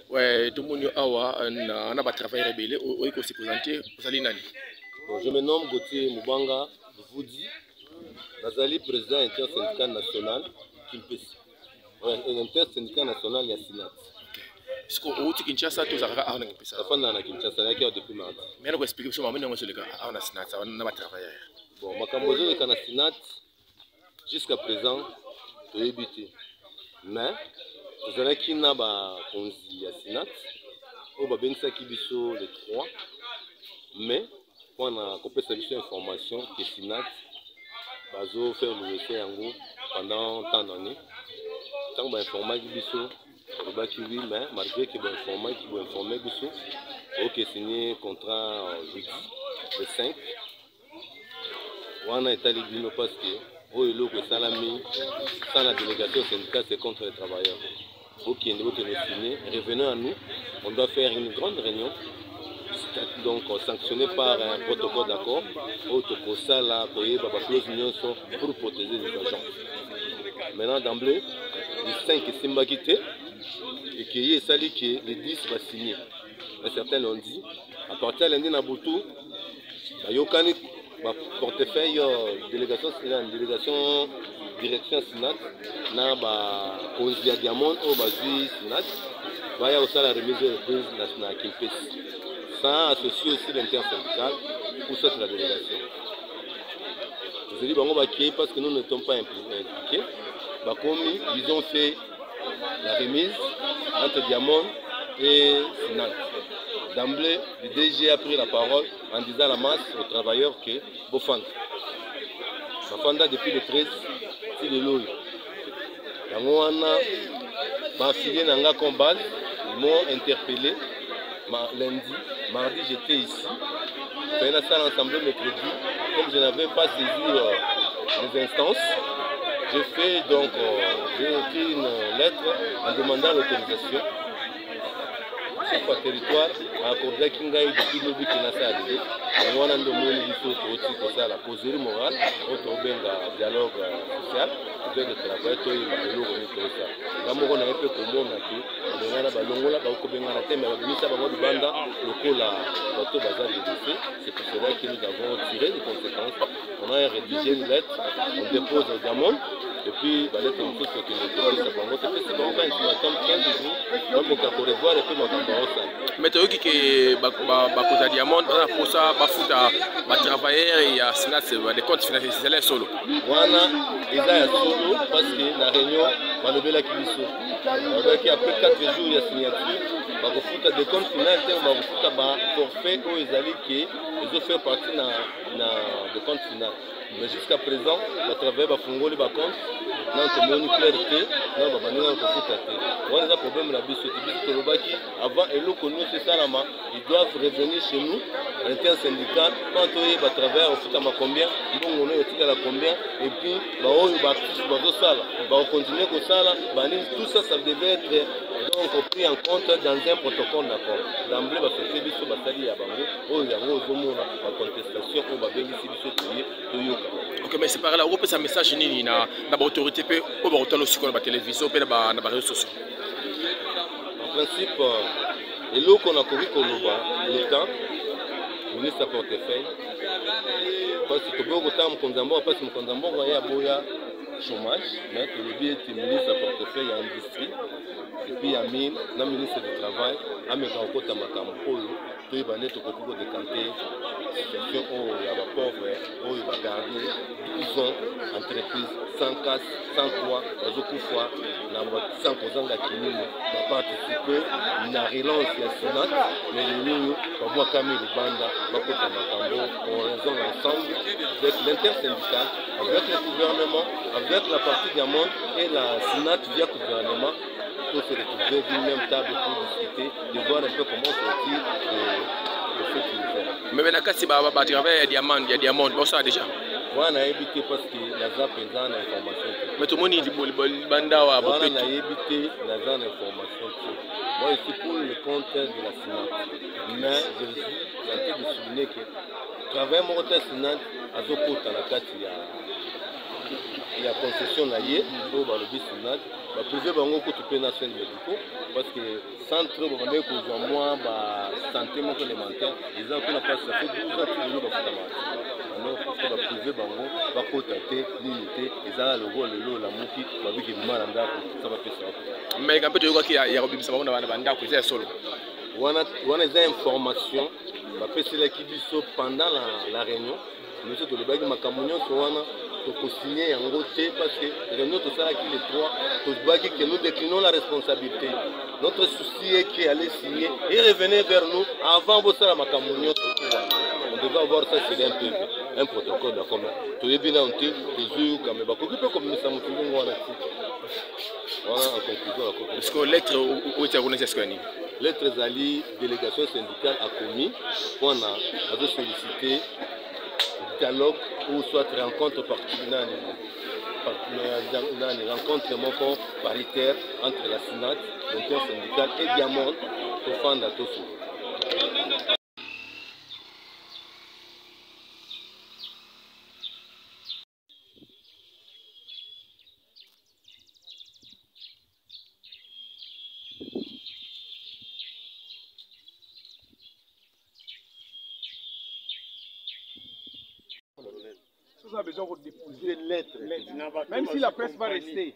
Ouais, tout le monde a travaillé rébellé, où il s'est présenté, je me nomme Gauthier Mubanga, je vous dis, Nazali président intersyndical national, Kimpesi. Intersyndical national, Yassinat. Est-ce que vous avez Kinshasa, tout ça a été fait? La fin de l'année, Kinshasa, il y a depuis mardi. Mais on va expliquer ce moment où le gars a Sinat, on a travaillé. Bon, ma cambozo de Sinat, jusqu'à présent, tu es habité. Mais, vous avez qui n'a pas conzi à Sinat, on va bien ça qui biso le 3. Mais, on a compris cette information que Sinat va faire le essai pendant tant d'années. Tant qu'on a informé biso, oui, mais malgré que vous informé biso, ok signé contrat le 5. On a été libéré parce que salami sans la délégation syndicale c'est contre les travailleurs. Ok, nous signé. Revenons à nous, on doit faire une grande réunion. Donc sanctionné par un protocole d'accord, pour protéger les agents. Maintenant d'emblée, le 5 est Simbakité et qui est sali que le 10 va signer. Certains l'ont dit, à partir de lundi Nabutu, il y a un portefeuille délégation direction Sénat, na ba Konzia Diamond au Bazi Sénat, il y a aussi la remise de prise nationale Kimpesi. Ça associe aussi l'intersyndical pour cette la délégation. Je dis parce que nous ne sommes pas impliqués. Ils ont fait la remise entre Diamond et Sinat. D'emblée, le DG a pris la parole en disant à la masse aux travailleurs que Bofanda. Bofanda depuis le 13, c'est de l'eau. Ils m'ont interpellé lundi, mardi j'étais ici. J'ai fait une salle ensemble mercredi. Comme je n'avais pas saisi les instances, j'ai écrit une lettre en demandant l'autorisation. Sur le territoire, à accordé Kingaï depuis le but qu'il a fait. On a demandé la causerie morale, un dialogue social, avec le travail, tout le monde. On a fait comme on a fait. C'est pour cela que nous avons tiré des conséquences. On a rédigé une lettre, on dépose au Diamond. Et puis, la lettre nous dit que le mais tu as dit que les Diamond pour ça, travailleurs et des comptes financiers, c'est les solo. Voilà, ils ont solo parce que la réunion, on a levé la kibiso. Après 4 jours, il y a signature. Des comptes financiers, on a forfait où ils ont fait partie des comptes finaux. Mais jusqu'à présent, le travail va fonctionner les comptes. Nous avons une clarté, nous avons un problème de la bisotique. Avant, ils doivent revenir chez nous, intersyndical, quand ils vont travailler au foot à combien, on est à combien, et puis, on va continuer comme ça. Tout ça, ça devait être donc pris en compte dans un protocole d'accord. D'emblée, on va faire des choses, la contestation, on va bénéficier de ok, mais c'est par là, on peut un message dans l'autorité, on va retourner aussi dans la télévision, dans les réseaux sociaux. En principe, et l'eau qu'on a connu comme l'État, le ministre à portefeuille, parce que beaucoup de temps, parce que il y a beaucoup chômage, mais le ministre à portefeuille en industrie, et puis il y a le ministre du Travail, à mes grands côtés, à ma campagne, tout est banné, tout est beaucoup décanté, situation où il y a des pauvres, où il va garder 12 ans, entreprise, sans casse, sans quoi, sans causant la clinique, va participer à la relance de la Sénat, mais nous, comme moi, Camille Banda, on raisonne ensemble avec l'intersyndical, avec le gouvernement, avec la partie Diamond et la Sénat via le gouvernement, pour se retrouver d'une même table pour discuter, de voir un peu comment sortir de ce qu'il fait. Mais maintenant, si tu travailles, il y a Diamond, ça déjà. Moi, on a évité parce que la ZAP est dans l'information. Mais tout le monde dit Banda a évité la ZAP d'information. Moi, je suis pour le compte de la Sénat. Mais je suis en train de souligner que travailler mon côté Sénat, à Zoko, dans la carte, il y a il y a concession na ye oyo balobi SINAC baprive bango kutu mpe na soins médicaux parce que centre babandaki kozwa mwa basanté moko élémentaire eza mpona mpasi ça fait 12 ans tilelo bafuta mati alors parce baprive bango bakota te nini te ezala logo lelo olamuki babiki bima na ndako sa bapesa mais mpe toyokaki ya kobimisa bango na bandako eza ya solo wana eza information bapeselaki biso pendant la réunion biso tolobaki makambo nyonso wana tokosigne yango te parce que réunion tosalaki les trois tolobaki que nous déclinons la responsabilité notre souci est que allait signer et revenez vers nous avant bosala makambo nyonso on devait avoir ça c'est un protocole d'accord toyebi na te tozoyoka me bakoki mpe komimisa motu bongo wana ti wana en conclusion parce que lettre otia kuna tia sikani lettre ezali délégation syndicale a commis mpona azosolliciter dialogue ou soit rencontre rencontre moko paritaire entre la SINAC, l'intersyndicale et Diamond pour fanda tofu. a besoin de déposer une lettre. Même si la presse va rester,